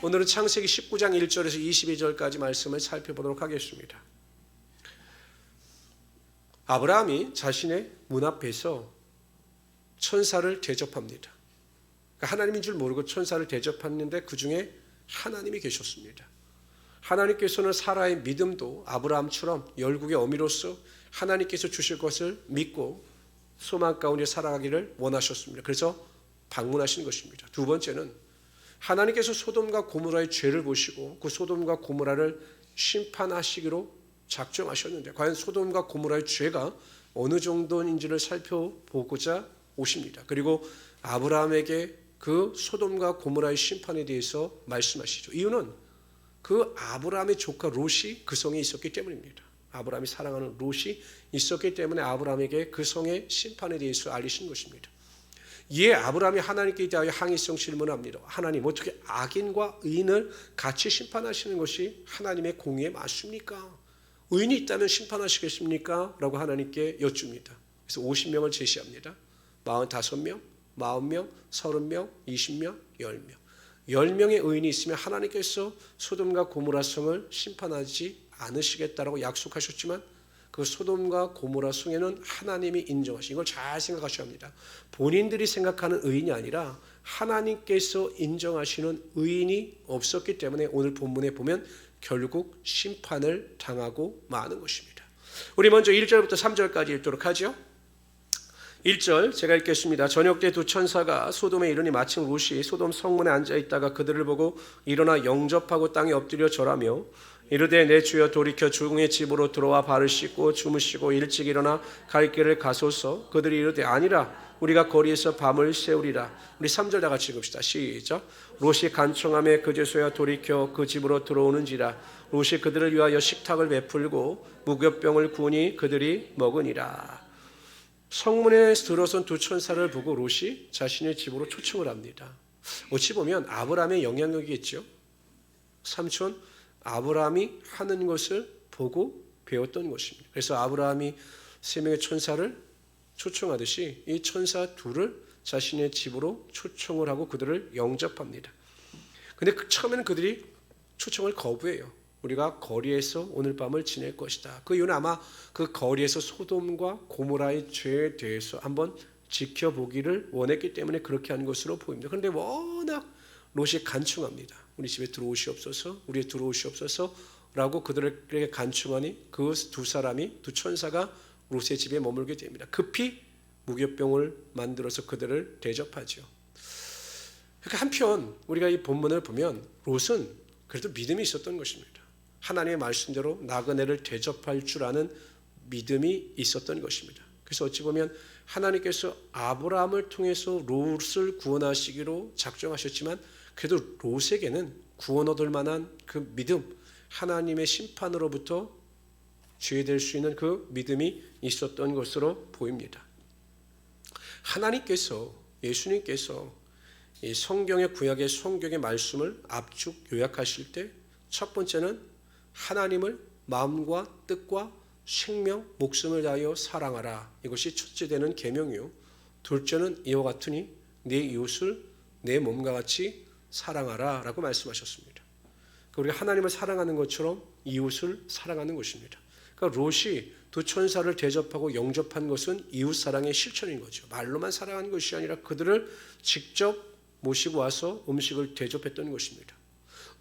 오늘은 창세기 19장 1절에서 22절까지 말씀을 살펴보도록 하겠습니다. 아브라함이 자신의 문 앞에서 천사를 대접합니다. 하나님인 줄 모르고 천사를 대접했는데 그 중에 하나님이 계셨습니다. 하나님께서는 사라의 믿음도 아브라함처럼 열국의 어미로서 하나님께서 주실 것을 믿고 소망 가운데 살아가기를 원하셨습니다. 그래서 방문하신 것입니다. 두 번째는 하나님께서 소돔과 고모라의 죄를 보시고 그 소돔과 고모라를 심판하시기로 작정하셨는데 과연 소돔과 고모라의 죄가 어느 정도인지를 살펴보고자 오십니다. 그리고 아브라함에게 그 소돔과 고모라의 심판에 대해서 말씀하시죠. 이유는 그 아브라함의 조카 롯이 그 성에 있었기 때문입니다. 아브라함이 사랑하는 롯이 있었기 때문에 아브라함에게 그 성의 심판에 대해서 알리신 것입니다. 이에 아브라함이 하나님께 대하여 항의성 질문을 합니다. 하나님, 어떻게 악인과 의인을 같이 심판하시는 것이 하나님의 공의에 맞습니까? 의인이 있다면 심판하시겠습니까? 라고 하나님께 여쭙니다. 그래서 50명을 제시합니다. 45명, 40명, 30명, 20명, 10명. 10명의 의인이 있으면 하나님께서 소돔과 고모라 성을 심판하지 않으시겠다라고 약속하셨지만 그 소돔과 고모라 성에는 하나님이 인정하신, 이걸 잘 생각하셔야 합니다. 본인들이 생각하는 의인이 아니라 하나님께서 인정하시는 의인이 없었기 때문에 오늘 본문에 보면 결국 심판을 당하고 마는 것입니다. 우리 먼저 1절부터 3절까지 읽도록 하죠. 1절 제가 읽겠습니다. 저녁 때 두 천사가 소돔에 이르니 마침 롯이 소돔 성문에 앉아있다가 그들을 보고 일어나 영접하고 땅에 엎드려 절하며 이르되 내 주여 돌이켜 주공의 집으로 들어와 발을 씻고 주무시고 일찍 일어나 갈 길을 가소서. 그들이 이르되 아니라 우리가 거리에서 밤을 새우리라. 우리 3절 다 같이 읽읍시다. 시작. 롯이 간청하며 그제서야 돌이켜 그 집으로 들어오는지라. 롯이 그들을 위하여 식탁을 베풀고 무교병을 구우니 그들이 먹으니라. 성문에 들어선 두 천사를 보고 롯이 자신의 집으로 초청을 합니다. 어찌 보면 아브라함의 영향력이겠죠. 삼촌 아브라함이 하는 것을 보고 배웠던 것입니다. 그래서 아브라함이 세 명의 천사를 초청하듯이 이 천사 둘을 자신의 집으로 초청을 하고 그들을 영접합니다. 근데 처음에는 그들이 초청을 거부해요. 우리가 거리에서 오늘 밤을 지낼 것이다. 그 이유는 아마 그 거리에서 소돔과 고모라의 죄에 대해서 한번 지켜보기를 원했기 때문에 그렇게 한 것으로 보입니다. 그런데 워낙 롯이 간청합니다. 우리 집에 들어오시옵소서, 우리에 들어오시옵소서 라고 그들에게 간청하니 그 두 사람이, 두 천사가 롯의 집에 머물게 됩니다. 급히 무교병을 만들어서 그들을 대접하죠. 그러니까 한편 우리가 이 본문을 보면 롯은 그래도 믿음이 있었던 것입니다. 하나님의 말씀대로 나그네를 대접할 줄 아는 믿음이 있었던 것입니다. 그래서 어찌 보면 하나님께서 아브라함을 통해서 롯을 구원하시기로 작정하셨지만 그래도 롯에게는 구원 얻을 만한 그 믿음, 하나님의 심판으로부터 죄될 수 있는 그 믿음이 있었던 것으로 보입니다. 하나님께서, 예수님께서 이 성경의 구약의 성경의 말씀을 압축 요약하실 때 첫 번째는 하나님을 마음과 뜻과 생명, 목숨을 다하여 사랑하라. 이것이 첫째 되는 계명이요. 둘째는 이와 같으니 내 이웃을 내 몸과 같이 사랑하라 라고 말씀하셨습니다. 우리가 하나님을 사랑하는 것처럼 이웃을 사랑하는 것입니다. 그러니까 롯이 두 천사를 대접하고 영접한 것은 이웃 사랑의 실천인 거죠. 말로만 사랑하는 것이 아니라 그들을 직접 모시고 와서 음식을 대접했던 것입니다.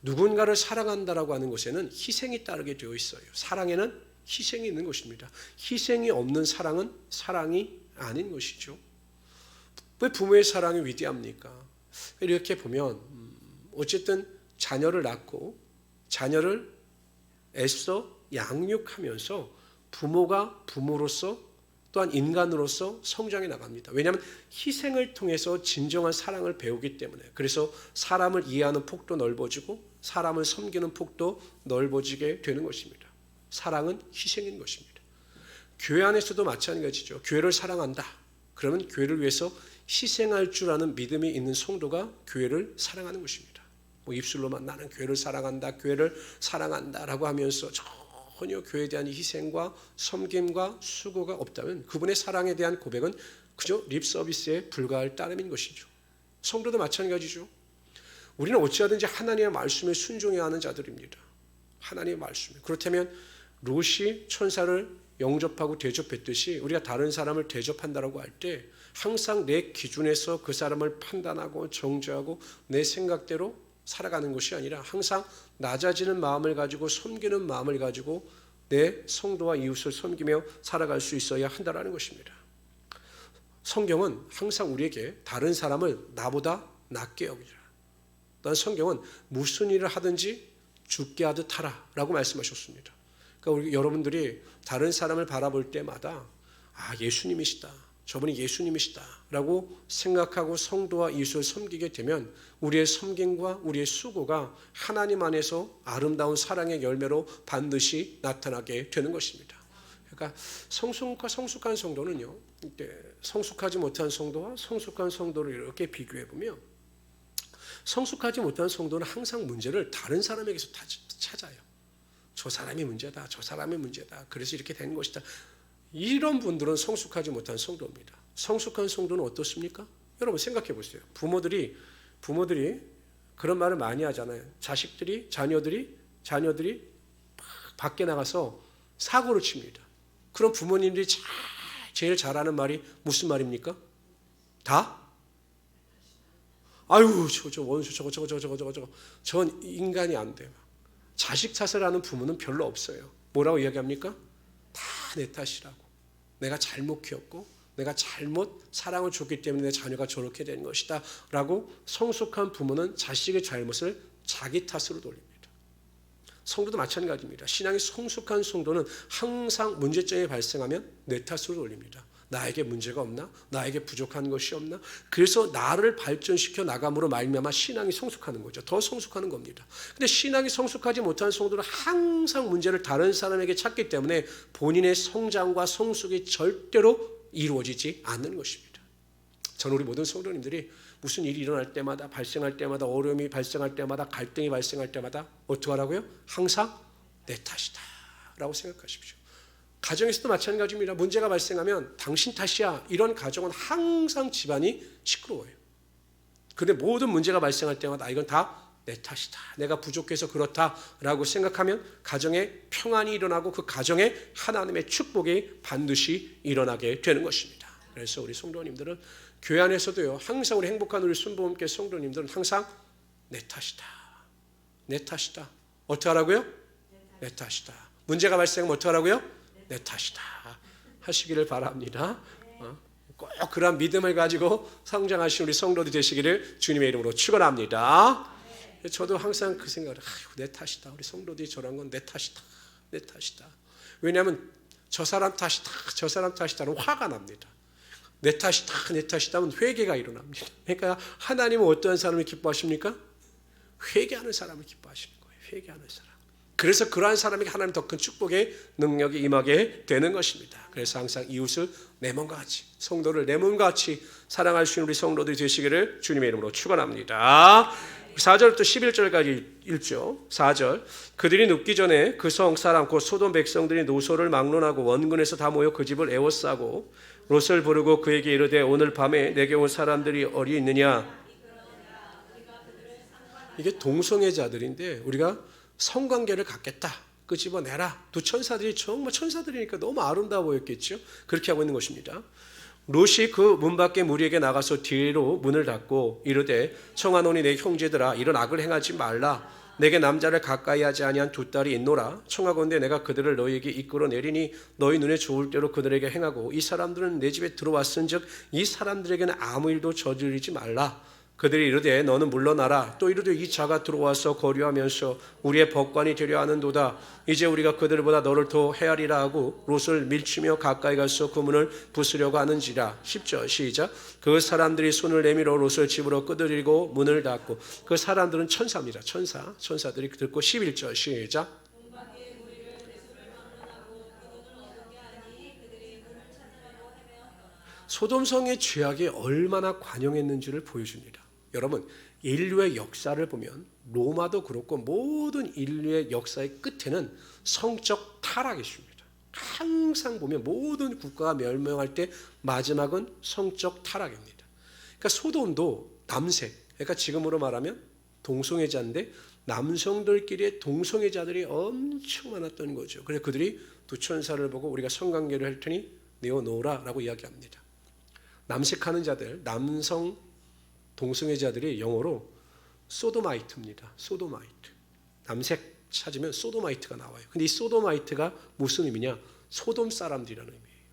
누군가를 사랑한다라고 하는 것에는 희생이 따르게 되어 있어요. 사랑에는 희생이 있는 것입니다. 희생이 없는 사랑은 사랑이 아닌 것이죠. 왜 부모의 사랑이 위대합니까? 이렇게 보면 어쨌든 자녀를 낳고 자녀를 애써 양육하면서 부모가 부모로서 또한 인간으로서 성장해 나갑니다. 왜냐하면 희생을 통해서 진정한 사랑을 배우기 때문에. 그래서 사람을 이해하는 폭도 넓어지고 사람을 섬기는 폭도 넓어지게 되는 것입니다. 사랑은 희생인 것입니다. 교회 안에서도 마찬가지죠. 교회를 사랑한다. 그러면 교회를 위해서 희생할 줄 아는 믿음이 있는 성도가 교회를 사랑하는 것입니다. 뭐 입술로만 나는 교회를 사랑한다, 교회를 사랑한다라고 하면서 전혀 교회에 대한 희생과 섬김과 수고가 없다면 그분의 사랑에 대한 고백은 그저 립 서비스에 불과할 따름인 것이죠. 성도도 마찬가지죠. 우리는 어찌하든지 하나님의 말씀에 순종해야 하는 자들입니다. 하나님의 말씀에. 그렇다면 롯이 천사를 영접하고 대접했듯이 우리가 다른 사람을 대접한다라고 할 때 항상 내 기준에서 그 사람을 판단하고 정죄하고 내 생각대로 살아가는 것이 아니라 항상 낮아지는 마음을 가지고 섬기는 마음을 가지고 내 성도와 이웃을 섬기며 살아갈 수 있어야 한다는 것입니다. 성경은 항상 우리에게 다른 사람을 나보다 낮게 여기라. 또한 성경은 무슨 일을 하든지 죽게 하듯 하라 라고 말씀하셨습니다. 그러니까 우리 여러분들이 다른 사람을 바라볼 때마다 예수님이시다, 저분이 예수님이시다 라고 생각하고 성도와 이웃을 섬기게 되면 우리의 섬김과 우리의 수고가 하나님 안에서 아름다운 사랑의 열매로 반드시 나타나게 되는 것입니다. 그러니까 성숙한 성도는요, 성숙하지 못한 성도와 성숙한 성도를 이렇게 비교해 보면 성숙하지 못한 성도는 항상 문제를 다른 사람에게서 찾아요. 저 사람이 문제다, 저 사람이 문제다, 그래서 이렇게 된 것이다. 이런 분들은 성숙하지 못한 성도입니다. 성숙한 성도는 어떻습니까? 여러분 생각해 보세요. 부모들이 그런 말을 많이 하잖아요. 자녀들이 밖에 나가서 사고를 칩니다. 그럼 부모님들이 제일 잘하는 말이 무슨 말입니까? 다? 아유, 저 원수 저거. 전 인간이 안 돼요. 자식 탓을 하는 부모는 별로 없어요. 뭐라고 이야기합니까? 다 내 탓이라고. 내가 잘못 키웠고 내가 잘못 사랑을 줬기 때문에 내 자녀가 저렇게 된 것이다 라고 성숙한 부모는 자식의 잘못을 자기 탓으로 돌립니다. 성도도 마찬가지입니다. 신앙이 성숙한 성도는 항상 문제점이 발생하면 내 탓으로 돌립니다. 나에게 문제가 없나? 나에게 부족한 것이 없나? 그래서 나를 발전시켜 나감으로 말미암아 신앙이 성숙하는 거죠. 더 성숙하는 겁니다. 근데 신앙이 성숙하지 못한 성도는 항상 문제를 다른 사람에게 찾기 때문에 본인의 성장과 성숙이 절대로 이루어지지 않는 것입니다. 저는 우리 모든 성도님들이 무슨 일이 일어날 때마다, 발생할 때마다, 어려움이 발생할 때마다, 갈등이 발생할 때마다 어떻게 하라고요? 항상 내 탓이다 라고 생각하십시오. 가정에서도 마찬가지입니다. 문제가 발생하면 당신 탓이야. 이런 가정은 항상 집안이 시끄러워요. 그런데 모든 문제가 발생할 때마다 이건 다 내 탓이다, 내가 부족해서 그렇다라고 생각하면 가정에 평안이 일어나고 그 가정에 하나님의 축복이 반드시 일어나게 되는 것입니다. 그래서 우리 성도님들은 교회 안에서도요, 항상 우리 행복한 우리 순복음교회 성도님들은 항상 내 탓이다, 내 탓이다. 어떻게 하라고요? 내 탓이다. 문제가 발생하면 어떻게 하라고요? 내 탓이다 하시기를 바랍니다. 꼭 그런 믿음을 가지고 성장하신 우리 성도들 되시기를 주님의 이름으로 축원합니다. 저도 항상 그 생각을 내 탓이다. 우리 성도들이 저런 건 내 탓이다. 내 탓이다. 왜냐하면 저 사람 탓이다. 저 사람 탓이다는 화가 납니다. 내 탓이다. 내 탓이다 하면 회개가 일어납니다. 그러니까 하나님은 어떠한 사람을 기뻐하십니까? 회개하는 사람을 기뻐하시는 거예요. 회개하는 사람. 그래서 그러한 사람에게 하나님 더 큰 축복의 능력이 임하게 되는 것입니다. 그래서 항상 이웃을 내 몸과 같이, 성도를 내 몸과 같이 사랑할 수 있는 우리 성도들이 되시기를 주님의 이름으로 축원합니다. 4절부터 11절까지 읽죠. 4절, 그들이 눕기 전에 그 성 사람 곧 소돔 백성들이 노소를 막론하고 원근에서 다 모여 그 집을 에워싸고 롯을 부르고 그에게 이르되 오늘 밤에 내게 온 사람들이 어디 있느냐. 이게 동성애자들인데 우리가 성관계를 갖겠다, 끄집어내라. 두 천사들이 정말 천사들이니까 너무 아름다워 보였겠죠. 그렇게 하고 있는 것입니다. 롯이 그 문 밖에 무리에게 나가서 뒤로 문을 닫고 이르되 청하노니 내 형제들아 이런 악을 행하지 말라. 내게 남자를 가까이 하지 아니한 두 딸이 있노라. 청하건대 내가 그들을 너희에게 이끌어 내리니 너희 눈에 좋을 대로 그들에게 행하고 이 사람들은 내 집에 들어왔은즉 이 사람들에게는 아무 일도 저지르지 말라. 그들이 이르되 너는 물러나라. 또 이르되 이 자가 들어와서 거류하면서 우리의 법관이 되려 하는도다. 이제 우리가 그들보다 너를 더 헤아리라 하고 롯을 밀치며 가까이 가서 그 문을 부수려고 하는지라. 10절 시작. 그 사람들이 손을 내밀어 롯을 집으로 끄드리고 문을 닫고. 그 사람들은 천사입니다. 천사들이 듣고 11절 시작. 소돔성의 죄악이 얼마나 관영했는지를 보여줍니다. 여러분, 인류의 역사를 보면 로마도 그렇고 모든 인류의 역사의 끝에는 성적 타락이 있습니다. 항상 보면 모든 국가가 멸망할 때 마지막은 성적 타락입니다. 그러니까 소돔도 남색, 그러니까 지금으로 말하면 동성애자인데 남성들끼리의 동성애자들이 엄청 많았던 거죠. 그래서 그들이 두 천사를 보고 우리가 성관계를 할 테니 내어놓으라 라고 이야기합니다. 남색하는 자들, 남성 동성애자들이 영어로 소도마이트입니다. 소도마이트. 남색 찾으면 소도마이트가 나와요. 근데 이 소도마이트가 무슨 의미냐? 소돔 사람들이라는 의미예요.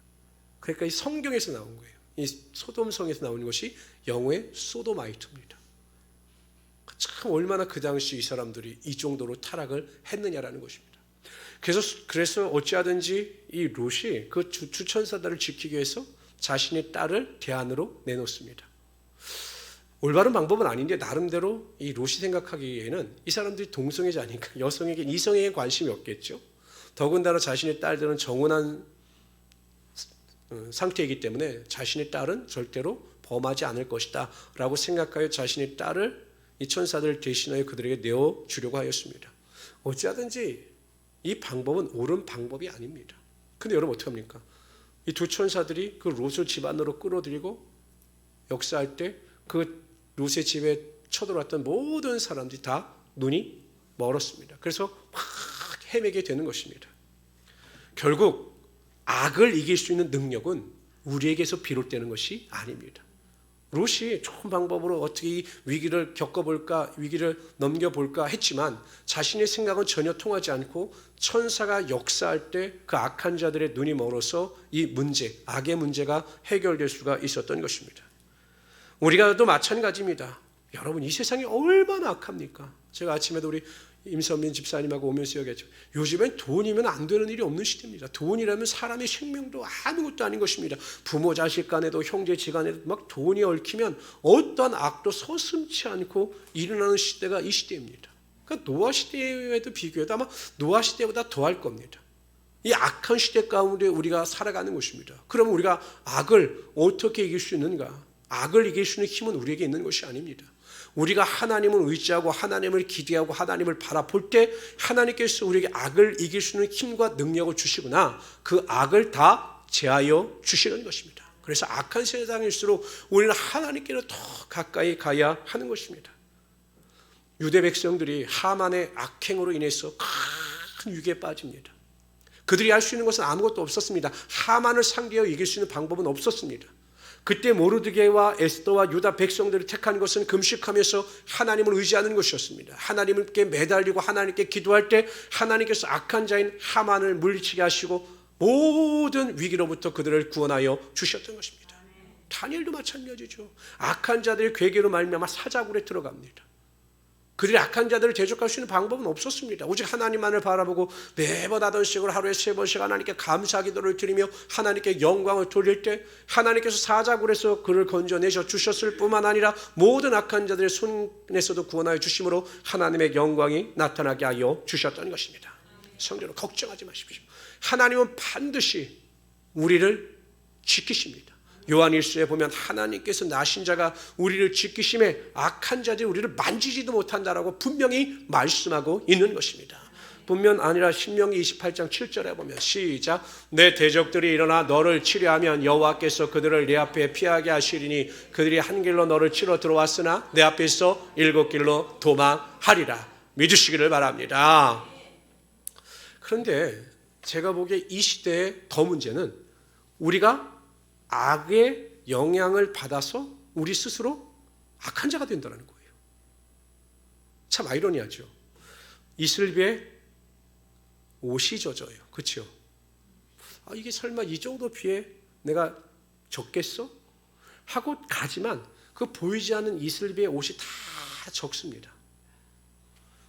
그러니까 이 성경에서 나온 거예요. 이 소돔성에서 나온 것이 영어의 소도마이트입니다. 참 얼마나 그 당시 이 사람들이 이 정도로 타락을 했느냐라는 것입니다. 그래서 어찌하든지 이 롯이 그 주천사들을 지키기 위해서 자신의 딸을 대안으로 내놓습니다. 올바른 방법은 아닌데 나름대로 이 롯이 생각하기에는 이 사람들이 동성애자니까 여성에게 이성에게 관심이 없겠죠. 더군다나 자신의 딸들은 정혼한 상태이기 때문에 자신의 딸은 절대로 범하지 않을 것이다 라고 생각하여 자신의 딸을 이 천사들 대신하여 그들에게 내어주려고 하였습니다. 어찌하든지 이 방법은 옳은 방법이 아닙니다. 근데 여러분 어떡합니까? 이 두 천사들이 그 롯을 집 안으로 끌어들이고 역사할 때 그 롯의 집에 쳐들어왔던 모든 사람들이 다 눈이 멀었습니다. 그래서 막 헤매게 되는 것입니다. 결국 악을 이길 수 있는 능력은 우리에게서 비롯되는 것이 아닙니다. 롯이 좋은 방법으로 어떻게 이 위기를 겪어볼까, 위기를 넘겨볼까 했지만 자신의 생각은 전혀 통하지 않고 천사가 역사할 때 그 악한 자들의 눈이 멀어서 이 문제, 악의 문제가 해결될 수가 있었던 것입니다. 우리가 또 마찬가지입니다. 여러분 이 세상이 얼마나 악합니까? 제가 아침에도 우리 임선민 집사님하고 오면서 얘기했죠. 요즘엔 돈이면 안 되는 일이 없는 시대입니다. 돈이라면 사람의 생명도 아무것도 아닌 것입니다. 부모 자식 간에도 형제 지간에도 막 돈이 얽히면 어떠한 악도 서슴지 않고 일어나는 시대가 이 시대입니다. 그러니까 노아 시대에도 비교해도 아마 노아 시대보다 더할 겁니다. 이 악한 시대 가운데 우리가 살아가는 것입니다. 그러면 우리가 악을 어떻게 이길 수 있는가? 악을 이길 수 있는 힘은 우리에게 있는 것이 아닙니다. 우리가 하나님을 의지하고 하나님을 기대하고 하나님을 바라볼 때 하나님께서 우리에게 악을 이길 수 있는 힘과 능력을 주시거나 그 악을 다 제하여 주시는 것입니다. 그래서 악한 세상일수록 우리는 하나님께로 더 가까이 가야 하는 것입니다. 유대 백성들이 하만의 악행으로 인해서 큰 위기에 빠집니다. 그들이 할 수 있는 것은 아무것도 없었습니다. 하만을 상대하여 이길 수 있는 방법은 없었습니다. 그때 모르드게와 에스더와 유다 백성들을 택한 것은 금식하면서 하나님을 의지하는 것이었습니다. 하나님께 매달리고 하나님께 기도할 때 하나님께서 악한 자인 하만을 물리치게 하시고 모든 위기로부터 그들을 구원하여 주셨던 것입니다. 다니엘도 마찬가지죠. 악한 자들의 괴계로 말미암아 사자굴에 들어갑니다. 그들이 악한 자들을 대적할 수 있는 방법은 없었습니다. 오직 하나님만을 바라보고 매번 하던 식으로 하루에 3번씩 하나님께 감사 기도를 드리며 하나님께 영광을 돌릴 때 하나님께서 사자굴에서 그를 건져내셔 주셨을 뿐만 아니라 모든 악한 자들의 손에서도 구원하여 주심으로 하나님의 영광이 나타나게 하여 주셨던 것입니다. 성도는 걱정하지 마십시오. 하나님은 반드시 우리를 지키십니다. 요한일서에 보면 하나님께서 나신 자가 우리를 지키심에 악한 자들이 우리를 만지지도 못한다라고 분명히 말씀하고 있는 것입니다. 뿐만 아니라 신명기 28장 7절에 보면 시작 내 대적들이 일어나 너를 치려하면 여호와께서 그들을 내 앞에 피하게 하시리니 그들이 한 길로 너를 치러 들어왔으나 내 앞에서 7길로 도망하리라. 믿으시기를 바랍니다. 그런데 제가 보기에 이 시대의 더 문제는 우리가 악의 영향을 받아서 우리 스스로 악한 자가 된다는 거예요. 참 아이러니하죠. 이슬비에 옷이 젖어요. 그렇죠? 이게 설마 이 정도 비에 내가 젖겠어? 하고 가지만 그 보이지 않는 이슬비의 옷이 다 적습니다.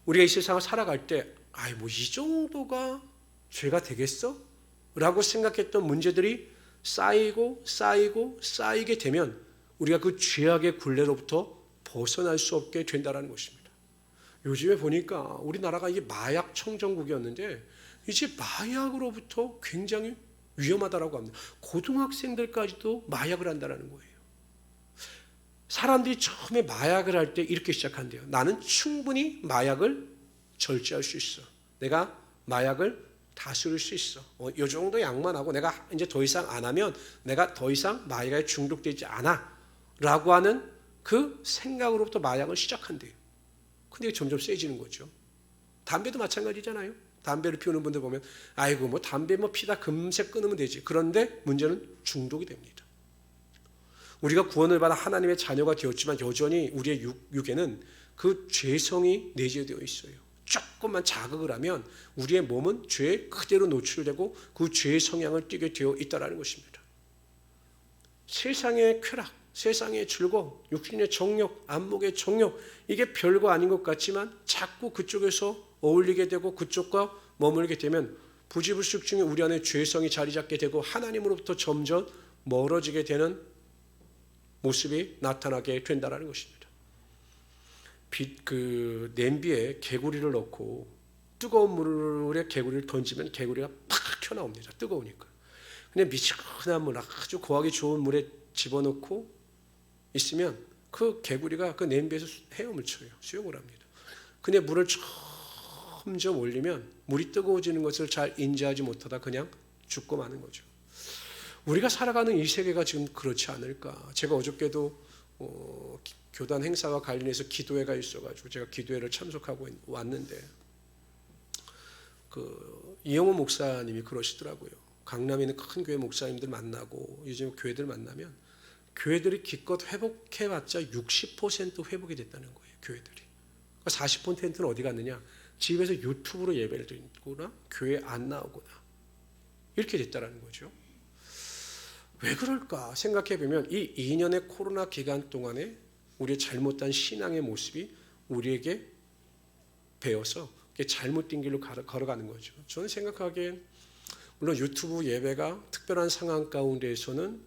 우리가 이 세상을 살아갈 때 뭐 이 정도가 죄가 되겠어? 라고 생각했던 문제들이 쌓이게 되면 우리가 그 죄악의 굴레로부터 벗어날 수 없게 된다는 것입니다. 요즘에 보니까 우리나라가 이게 마약 청정국이었는데 이제 마약으로부터 굉장히 위험하다라고 합니다. 고등학생들까지도 마약을 한다는 거예요. 사람들이 처음에 마약을 할 때 이렇게 시작한대요. 나는 충분히 마약을 절제할 수 있어. 내가 마약을 다스릴 수 있어. 이 정도 양만 하고 내가 이제 더 이상 안 하면 내가 더 이상 마약에 중독되지 않아 라고 하는 그 생각으로부터 마약을 시작한대요. 근데 점점 세지는 거죠. 담배도 마찬가지잖아요. 담배를 피우는 분들 보면 아이고 뭐 담배 뭐 피다 금세 끊으면 되지. 그런데 문제는 중독이 됩니다. 우리가 구원을 받아 하나님의 자녀가 되었지만 여전히 우리의 육에는 그 죄성이 내재되어 있어요. 조금만 자극을 하면 우리의 몸은 죄에 그대로 노출되고 그 죄의 성향을 띠게 되어 있다는 것입니다. 세상의 쾌락, 세상의 즐거움, 육신의 정욕, 안목의 정욕, 이게 별거 아닌 것 같지만 자꾸 그쪽에서 어울리게 되고 그쪽과 머물게 되면 부지불식 중에 우리 안에 죄성이 자리 잡게 되고 하나님으로부터 점점 멀어지게 되는 모습이 나타나게 된다는 것입니다. 냄비에 개구리를 넣고 뜨거운 물에 개구리를 던지면 개구리가 팍 튀어나옵니다. 뜨거우니까. 그냥 미지근한 물, 아주 고하기 좋은 물에 집어넣고 있으면 그 개구리가 그 냄비에서 헤엄을 쳐요. 수영을 합니다. 근데 물을 점점 올리면 물이 뜨거워지는 것을 잘 인지하지 못하다 그냥 죽고 마는 거죠. 우리가 살아가는 이 세계가 지금 그렇지 않을까. 제가 어저께도 교단 행사와 관련해서 기도회가 있어가지고 제가 기도회를 참석하고 왔는데 이영호 목사님이 그러시더라고요. 강남에 있는 큰 교회 목사님들 만나고 요즘 교회들 만나면 교회들이 기껏 회복해봤자 60% 회복이 됐다는 거예요. 교회들이. 40%는 어디 갔느냐? 집에서 유튜브로 예배를 드리거나 교회 안 나오거나 이렇게 됐다는 거죠. 왜 그럴까 생각해 보면 이 2년의 코로나 기간 동안에 우리의 잘못된 신앙의 모습이 우리에게 배어서 잘못된 길로 걸어가는 거죠. 저는 생각하기엔 물론 유튜브 예배가 특별한 상황 가운데에서는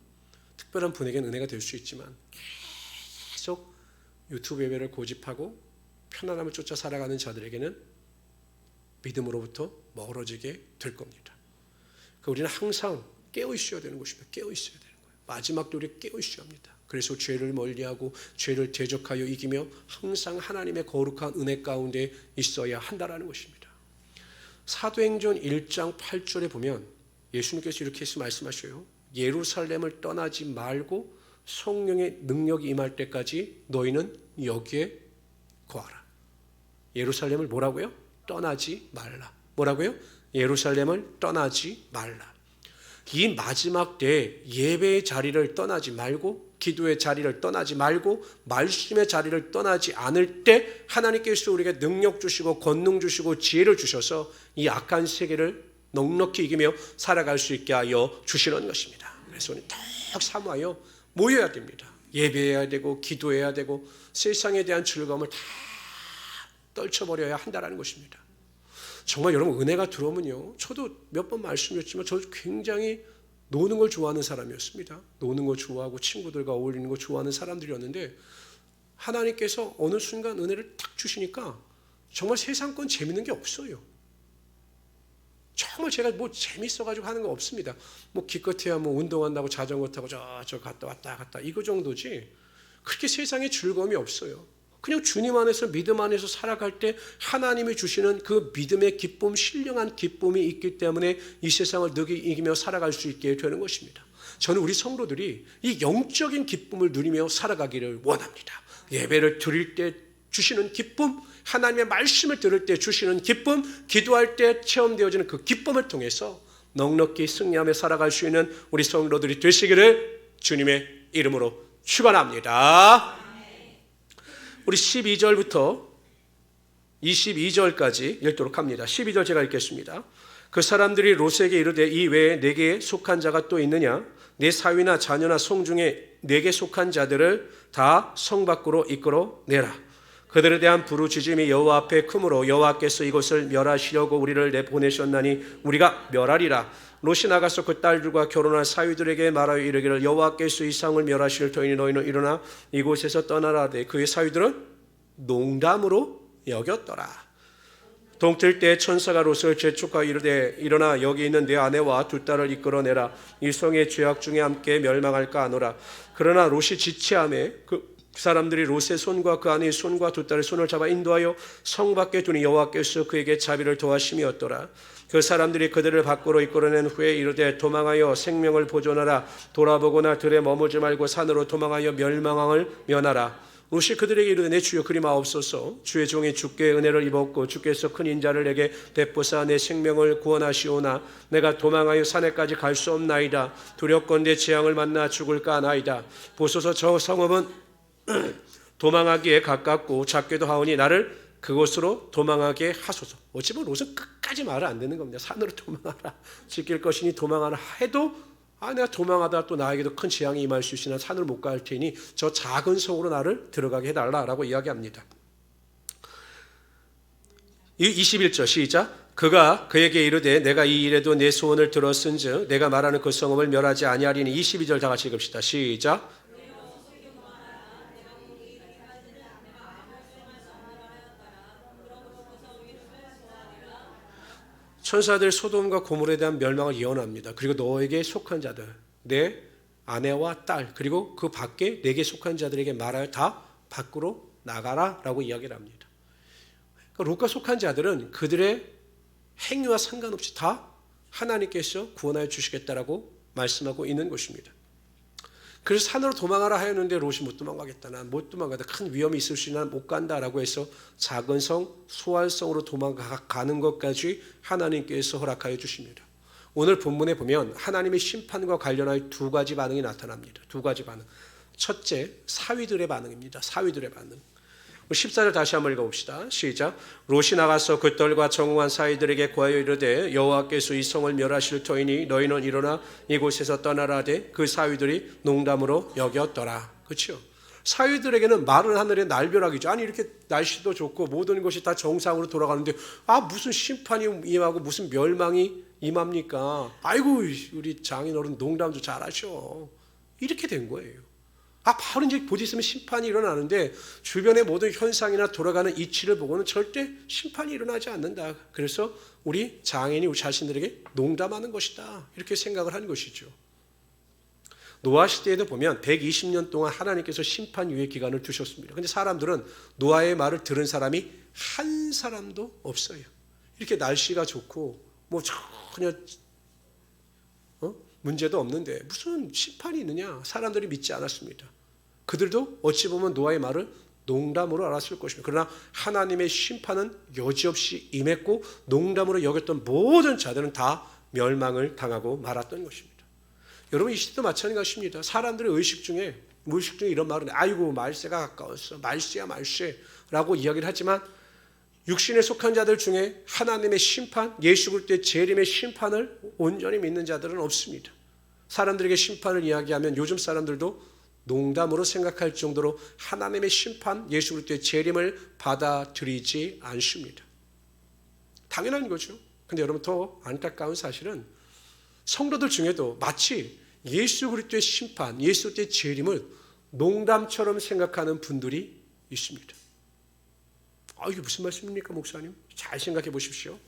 특별한 분에게는 은혜가 될 수 있지만 계속 유튜브 예배를 고집하고 편안함을 쫓아 살아가는 자들에게는 믿음으로부터 멀어지게 될 겁니다. 그러니까 우리는 항상 깨어 있어야 되는 것입니다. 깨어 있어야 되는 거예요. 마지막도 우리 깨어 있어야 합니다. 그래서 죄를 멀리하고 죄를 대적하여 이기며 항상 하나님의 거룩한 은혜 가운데 있어야 한다라는 것입니다. 사도행전 1장 8절에 보면 예수님께서 이렇게 말씀하셔요. 예루살렘을 떠나지 말고 성령의 능력이 임할 때까지 너희는 여기에 거하라. 예루살렘을 뭐라고요? 떠나지 말라. 뭐라고요? 예루살렘을 떠나지 말라. 이 마지막 때 예배의 자리를 떠나지 말고 기도의 자리를 떠나지 말고 말씀의 자리를 떠나지 않을 때 하나님께서 우리에게 능력 주시고 권능 주시고 지혜를 주셔서 이 악한 세계를 넉넉히 이기며 살아갈 수 있게 하여 주시는 것입니다. 그래서 우리는 더 사모하여 모여야 됩니다. 예배해야 되고 기도해야 되고 세상에 대한 즐거움을 다 떨쳐버려야 한다는 것입니다. 정말 여러분 은혜가 들어오면요. 저도 몇 번 말씀드렸지만 저도 굉장히 노는 걸 좋아하는 사람이었습니다. 노는 걸 좋아하고 친구들과 어울리는 걸 좋아하는 사람들이었는데 하나님께서 어느 순간 은혜를 탁 주시니까 정말 세상 건 재밌는 게 없어요. 정말 제가 뭐 재밌어가지고 하는 거 없습니다. 뭐 기껏해야 뭐 운동한다고 자전거 타고 저 갔다 왔다 이거 정도지 그렇게 세상에 즐거움이 없어요. 그냥 주님 안에서 믿음 안에서 살아갈 때 하나님이 주시는 그 믿음의 기쁨, 신령한 기쁨이 있기 때문에 이 세상을 이기며 살아갈 수 있게 되는 것입니다. 저는 우리 성도들이 이 영적인 기쁨을 누리며 살아가기를 원합니다. 예배를 드릴 때 주시는 기쁨, 하나님의 말씀을 들을 때 주시는 기쁨, 기도할 때 체험되어지는 그 기쁨을 통해서 넉넉히 승리하며 살아갈 수 있는 우리 성도들이 되시기를 주님의 이름으로 축원합니다. 우리 12절부터 22절까지 읽도록 합니다. 12절 제가 읽겠습니다. 그 사람들이 롯에게 이르되 이 외에 내게 속한 자가 또 있느냐? 내 사위나 자녀나 성 중에 내게 속한 자들을 다 성 밖으로 이끌어내라. 그들에 대한 부르짖음이 여호와 앞에 크므로 여호와께서 이곳을 멸하시려고 우리를 내보내셨나니 우리가 멸하리라. 롯이 나가서 그 딸들과 결혼한 사위들에게 말하여 이르기를 여호와께서 이 상을 멸하실 터이니 너희는 일어나 이곳에서 떠나라. 그의 사위들은 농담으로 여겼더라. 동틀 때 천사가 롯을 재촉하여 이르되 일어나 여기 있는 내 아내와 두 딸을 이끌어내라. 이 성의 죄악 중에 함께 멸망할까 하노라. 그러나 롯이 지체하매 그 사람들이 롯의 손과 그 아내의 손과 두 딸의 손을 잡아 인도하여 성 밖에 두니 여호와께서 그에게 자비를 더하심이었더라. 그 사람들이 그들을 밖으로 이끌어낸 후에 이르되 도망하여 생명을 보존하라. 돌아보거나 들에 머무지 말고 산으로 도망하여 멸망을 면하라. 롯이 그들에게 이르되 내 주여 그리 마옵소서. 주의 종이 주께 은혜를 입었고 주께서 큰 인자를 내게 베푸사 내 생명을 구원하시오나 내가 도망하여 산에까지 갈 수 없나이다. 두렵건대 재앙을 만나 죽을까 하나이다. 보소서 저 성읍은 도망하기에 가깝고 작게도 하오니 나를 그곳으로 도망하게 하소서. 어찌 보면 롯은 끝까지 말을 안 듣는 겁니다. 산으로 도망하라. 지킬 것이니 도망하라 해도 내가 도망하다 또 나에게도 큰 재앙이 임할 수 있으나 산을 못 갈 테니 저 작은 성으로 나를 들어가게 해달라라고 이야기합니다. 21절 시작. 그가 그에게 이르되 내가 이 일에도 내 소원을 들었은즉 내가 말하는 그 성읍을 멸하지 아니하리니. 22절 다 같이 읽읍시다. 시작. 천사들 소돔과 고모르에 대한 멸망을 예언합니다. 그리고 너에게 속한 자들, 내 아내와 딸, 그리고 그 밖에 내게 속한 자들에게 말하여 다 밖으로 나가라 라고 이야기를 합니다. 그러니까 롯과 속한 자들은 그들의 행위와 상관없이 다 하나님께서 구원하여 주시겠다라고 말씀하고 있는 것입니다. 그래서 산으로 도망하라 하였는데 롯이 못 도망가겠다. 난 못 도망가다. 큰 위험이 있을 수 있나 못 간다라고 해서 작은 성, 소알성으로 도망가는 것까지 하나님께서 허락하여 주십니다. 오늘 본문에 보면 하나님의 심판과 관련하여 두 가지 반응이 나타납니다. 두 가지 반응. 첫째, 사위들의 반응입니다. 사위들의 반응. 14절 다시 한번 읽어봅시다. 시작. 롯이 나가서 그 떨과 정오한 사위들에게 구하여 이르되 여호와께서 이 성을 멸하실 터이니 너희는 일어나 이곳에서 떠나라 하되 그 사위들이 농담으로 여겼더라. 그렇죠? 사위들에게는 마른 하늘의 날벼락이죠. 아니 이렇게 날씨도 좋고 모든 것이 다 정상으로 돌아가는데 무슨 심판이 임하고 무슨 멸망이 임합니까? 아이고 우리 장인어른 농담도 잘하셔. 이렇게 된 거예요. 바로 이제 곧 있으면 심판이 일어나는데 주변의 모든 현상이나 돌아가는 이치를 보고는 절대 심판이 일어나지 않는다. 그래서 우리 장인이 우리 자신들에게 농담하는 것이다. 이렇게 생각을 한 것이죠. 노아 시대에도 보면 120년 동안 하나님께서 심판 유예 기간을 두셨습니다. 그런데 사람들은 노아의 말을 들은 사람이 한 사람도 없어요. 이렇게 날씨가 좋고 뭐 전혀 문제도 없는데 무슨 심판이 있느냐? 사람들이 믿지 않았습니다. 그들도 어찌 보면 노아의 말을 농담으로 알았을 것입니다. 그러나 하나님의 심판은 여지없이 임했고 농담으로 여겼던 모든 자들은 다 멸망을 당하고 말았던 것입니다. 여러분 이 시대도 마찬가지입니다. 사람들의 의식 중에 무의식 중에 이런 말은 아이고 말세가 가까웠어. 말세야 말세라고 이야기를 하지만 육신에 속한 자들 중에 하나님의 심판, 예수 그리스도의 재림의 심판을 온전히 믿는 자들은 없습니다. 사람들에게 심판을 이야기하면 요즘 사람들도 농담으로 생각할 정도로 하나님의 심판, 예수 그리스도의 재림을 받아들이지 않습니다. 당연한 거죠. 근데 여러분 더 안타까운 사실은 성도들 중에도 마치 예수 그리스도의 심판, 예수 그리스도의 재림을 농담처럼 생각하는 분들이 있습니다. 이게 무슨 말씀입니까, 목사님? 잘 생각해 보십시오.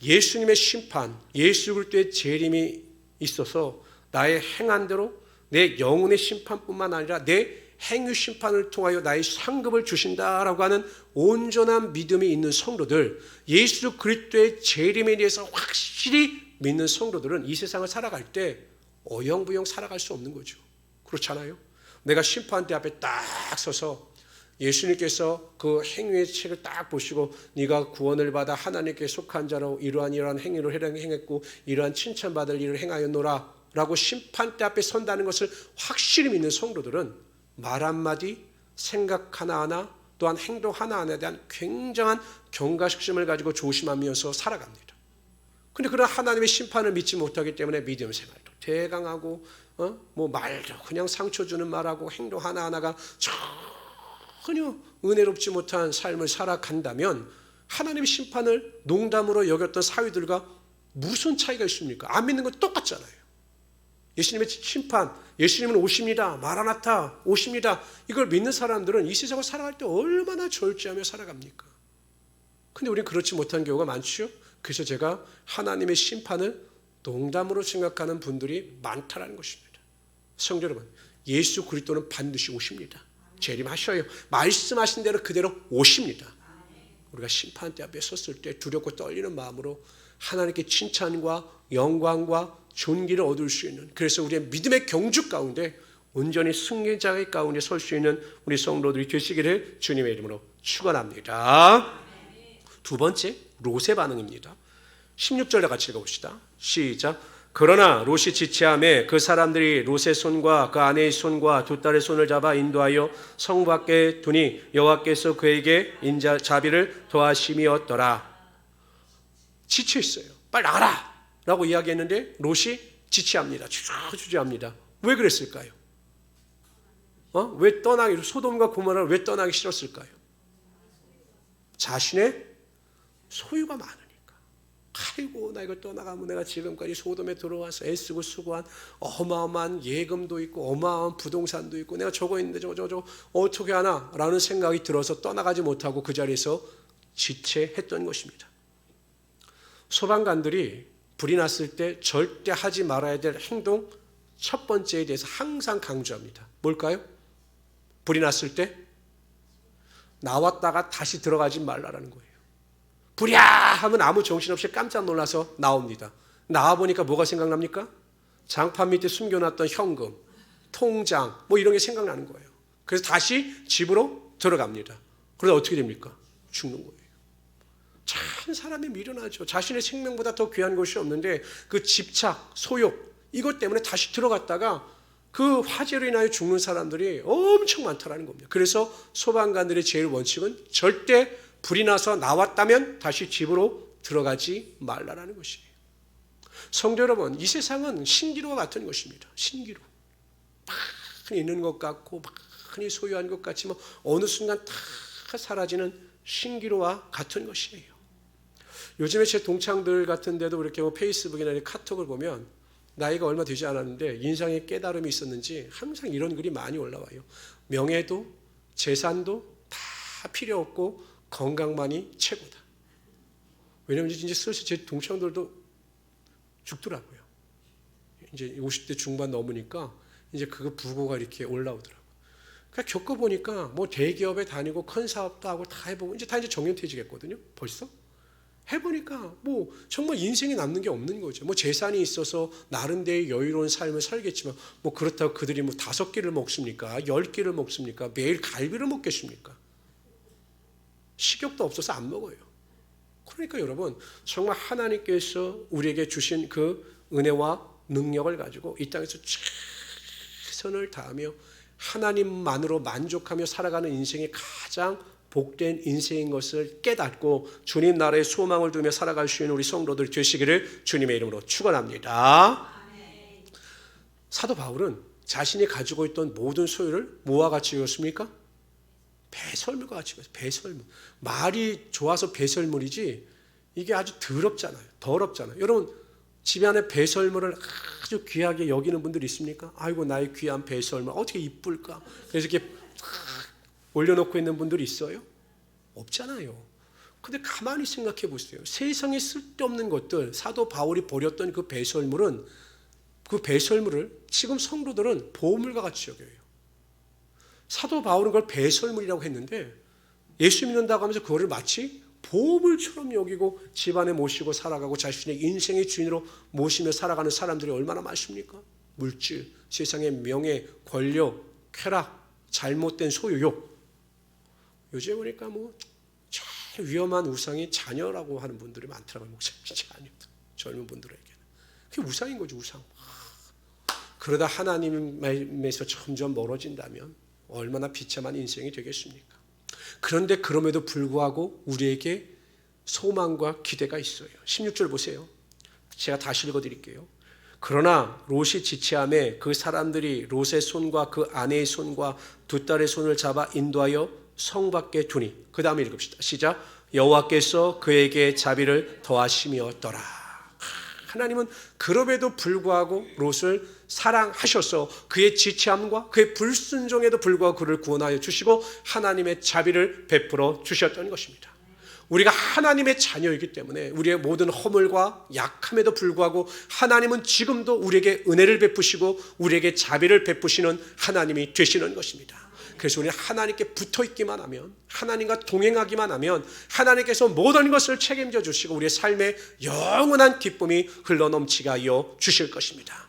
예수님의 심판, 예수 그리스도의 재림이 있어서 나의 행한대로 내 영혼의 심판뿐만 아니라 내 행위 심판을 통하여 나의 상급을 주신다라고 하는 온전한 믿음이 있는 성도들, 예수 그리스도의 재림에 대해서 확실히 믿는 성도들은 이 세상을 살아갈 때 어영부영 살아갈 수 없는 거죠. 그렇잖아요. 내가 심판대 앞에 딱 서서 예수님께서 그 행위의 책을 딱 보시고 네가 구원을 받아 하나님께 속한 자로 이러한 행위를 행했고 이러한 칭찬받을 일을 행하였노라 라고 심판대 앞에 선다는 것을 확실히 믿는 성도들은 말 한마디, 생각 하나하나 또한 행동 하나하나에 대한 굉장한 경각심을 가지고 조심하면서 살아갑니다. 그런데 그런 하나님의 심판을 믿지 못하기 때문에 믿음 생활도 대강하고 말도 그냥 상처 주는 말하고 행동 하나하나가 전혀 은혜롭지 못한 삶을 살아간다면 하나님의 심판을 농담으로 여겼던 사위들과 무슨 차이가 있습니까? 안 믿는 건 똑같잖아요. 예수님의 심판, 예수님은 오십니다. 마라나타 오십니다. 이걸 믿는 사람들은 이 세상을 살아갈 때 얼마나 절제하며 살아갑니까? 근데 우리는 그렇지 못한 경우가 많죠. 그래서 제가 하나님의 심판을 농담으로 생각하는 분들이 많다는 것입니다. 성도 여러분, 예수 그리스도는 반드시 오십니다. 재림하셔요. 말씀하신 대로 그대로 오십니다. 우리가 심판대 앞에 섰을 때 두렵고 떨리는 마음으로 하나님께 칭찬과 영광과 존귀를 얻을 수 있는, 그래서 우리의 믿음의 경주 가운데 온전히 승리자의 가운데 설 수 있는 우리 성도들이 되시기를 주님의 이름으로 축원합니다. 두 번째, 롯의 반응입니다. 16절에 같이 읽어봅시다. 시작. 그러나 롯이 지체하매 그 사람들이 롯의 손과 그 아내의 손과 두 딸의 손을 잡아 인도하여 성 밖에 두니 여호와께서 그에게 자비를 더하심이었더라. 지체했어요. 빨리 나가라 라고 이야기했는데 롯이 지체합니다. 주저합니다. 왜 그랬을까요? 왜 떠나기, 소돔과 고모라를 왜 떠나기 싫었을까요? 자신의 소유가 많으니까. 아이고, 나 이거 떠나가면 내가 지금까지 소돔에 들어와서 애쓰고 수고한 어마어마한 예금도 있고 어마어마한 부동산도 있고 내가 저거 있는데 저거 어떻게 하나 라는 생각이 들어서 떠나가지 못하고 그 자리에서 지체했던 것입니다. 소방관들이 불이 났을 때 절대 하지 말아야 될 행동 첫 번째에 대해서 항상 강조합니다. 뭘까요? 불이 났을 때 나왔다가 다시 들어가지 말라라는 거예요. 불이야 하면 아무 정신없이 깜짝 놀라서 나옵니다. 나와보니까 뭐가 생각납니까? 장판 밑에 숨겨놨던 현금, 통장 뭐 이런 게 생각나는 거예요. 그래서 다시 집으로 들어갑니다. 그러다 어떻게 됩니까? 죽는 거예요. 참 사람이 미련하죠. 자신의 생명보다 더 귀한 것이 없는데 그 집착, 소욕 이것 때문에 다시 들어갔다가 그 화재로 인하여 죽는 사람들이 엄청 많다라는 겁니다. 그래서 소방관들의 제일 원칙은 절대 불이 나서 나왔다면 다시 집으로 들어가지 말라라는 것이에요. 성도 여러분, 이 세상은 신기루와 같은 것입니다. 신기루. 많이 있는 것 같고 많이 소유한 것 같지만 어느 순간 다 사라지는 신기루와 같은 것이에요. 요즘에 제 동창들 같은 데도 이렇게 페이스북이나 카톡을 보면 나이가 얼마 되지 않았는데 인생의 깨달음이 있었는지 항상 이런 글이 많이 올라와요. 명예도 재산도 다 필요 없고 건강만이 최고다. 왜냐하면 이제 슬슬 제 동창들도 죽더라고요. 이제 50대 중반 넘으니까 이제 그거 부고가 이렇게 올라오더라고요. 그러니까 겪어보니까 뭐 대기업에 다니고 큰 사업도 하고 다 해보고 이제 다 정년퇴직했거든요. 벌써? 해보니까 뭐 정말 인생에 남는 게 없는 거죠. 뭐 재산이 있어서 나름대로의 여유로운 삶을 살겠지만 뭐 그렇다고 그들이 뭐 5끼를 먹습니까? 10끼를 먹습니까? 매일 갈비를 먹겠습니까? 식욕도 없어서 안 먹어요. 그러니까 여러분 정말 하나님께서 우리에게 주신 그 은혜와 능력을 가지고 이 땅에서 최선을 다하며 하나님만으로 만족하며 살아가는 인생이 가장 복된 인생인 것을 깨닫고 주님 나라의 소망을 두며 살아갈 수 있는 우리 성도들 되시기를 주님의 이름으로 축원합니다. 사도 바울은 자신이 가지고 있던 모든 소유를 뭐와 같이 이었습니까? 배설물과 같이 이었어요. 배설물. 말이 좋아서 배설물이지 이게 아주 더럽잖아요. 여러분 집 안에 배설물을 아주 귀하게 여기는 분들 있습니까? 아이고 나의 귀한 배설물 어떻게 이쁠까? 그래서 이렇게 올려놓고 있는 분들이 있어요? 없잖아요. 근데 가만히 생각해 보세요. 세상에 쓸데없는 것들 사도 바울이 버렸던 그 배설물을 지금 성도들은 보물과 같이 여겨요. 사도 바울은 그걸 배설물이라고 했는데 예수 믿는다고 하면서 그거를 마치 보물처럼 여기고 집안에 모시고 살아가고 자신의 인생의 주인으로 모시며 살아가는 사람들이 얼마나 많습니까? 물질, 세상의 명예, 권력, 쾌락, 잘못된 소유욕. 요즘에 보니까 뭐 제일 위험한 우상이 자녀라고 하는 분들이 많더라고요. 목사님, 자녀, 젊은 분들에게는. 그게 우상인 거죠, 우상. 그러다 하나님에서 점점 멀어진다면 얼마나 비참한 인생이 되겠습니까? 그런데 그럼에도 불구하고 우리에게 소망과 기대가 있어요. 16절 보세요. 제가 다시 읽어드릴게요. 그러나 롯이 지체하매 그 사람들이 롯의 손과 그 아내의 손과 두 딸의 손을 잡아 인도하여 성 밖에 두니. 그 다음에 읽읍시다. 시작. 여호와께서 그에게 자비를 더하심이었더라. 하나님은 그럼에도 불구하고 롯을 사랑하셔서 그의 지체함과 그의 불순종에도 불구하고 그를 구원하여 주시고 하나님의 자비를 베풀어 주셨던 것입니다. 우리가 하나님의 자녀이기 때문에 우리의 모든 허물과 약함에도 불구하고 하나님은 지금도 우리에게 은혜를 베푸시고 우리에게 자비를 베푸시는 하나님이 되시는 것입니다. 그래서 우리는 하나님께 붙어있기만 하면 하나님과 동행하기만 하면 하나님께서 모든 것을 책임져 주시고 우리의 삶에 영원한 기쁨이 흘러넘치게 하여 주실 것입니다.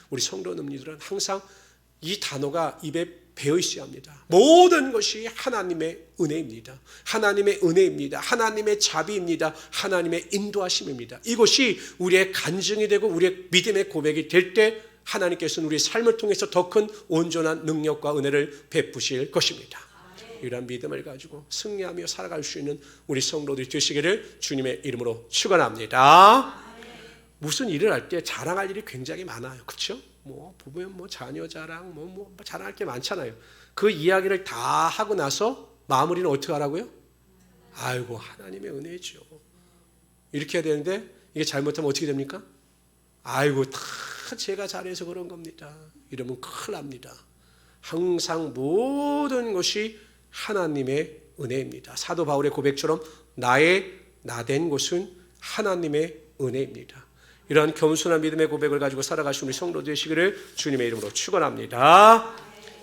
우리 성도님들은 항상 이 단어가 입에 배어 있어야 합니다. 모든 것이 하나님의 은혜입니다. 하나님의 은혜입니다. 하나님의 자비입니다. 하나님의 인도하심입니다. 이것이 우리의 간증이 되고 우리의 믿음의 고백이 될 때 하나님께서는 우리의 삶을 통해서 더 큰 온전한 능력과 은혜를 베푸실 것입니다. 이러한 믿음을 가지고 승리하며 살아갈 수 있는 우리 성도들이 되시기를 주님의 이름으로 축원합니다. 무슨 일을 할 때 자랑할 일이 굉장히 많아요. 그렇죠? 보면 자녀 자랑, 자랑할 게 많잖아요. 그 이야기를 다 하고 나서 마무리는 어떻게 하라고요? 아이고, 하나님의 은혜죠. 이렇게 해야 되는데 이게 잘못하면 어떻게 됩니까? 아이고, 다 제가 잘해서 그런 겁니다. 이러면 큰일 납니다. 항상 모든 것이 하나님의 은혜입니다. 사도 바울의 고백처럼 나의 나된 것은 하나님의 은혜입니다. 이러한 겸손한 믿음의 고백을 가지고 살아가신 우리 성도 되시기를 주님의 이름으로 축원합니다.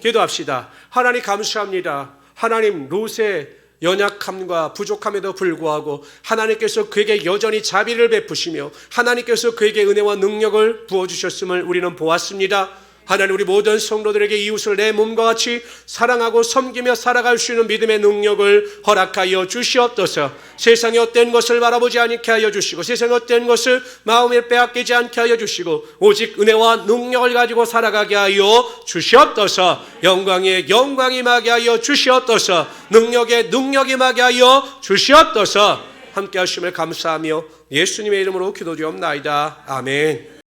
기도합시다. 하나님 감사합니다. 하나님 롯의 연약함과 부족함에도 불구하고 하나님께서 그에게 여전히 자비를 베푸시며 하나님께서 그에게 은혜와 능력을 부어주셨음을 우리는 보았습니다. 하나님, 우리 모든 성도들에게 이웃을 내 몸과 같이 사랑하고 섬기며 살아갈 수 있는 믿음의 능력을 허락하여 주시옵소서. 세상에 어떤 것을 바라보지 않게 하여 주시고 세상에 어떤 것을 마음에 빼앗기지 않게 하여 주시고 오직 은혜와 능력을 가지고 살아가게 하여 주시옵소서. 영광에 영광이 임하게 하여 주시옵소서. 능력에 능력이 임하게 하여 주시옵소서. 함께 하심을 감사하며 예수님의 이름으로 기도드리옵나이다. 아멘.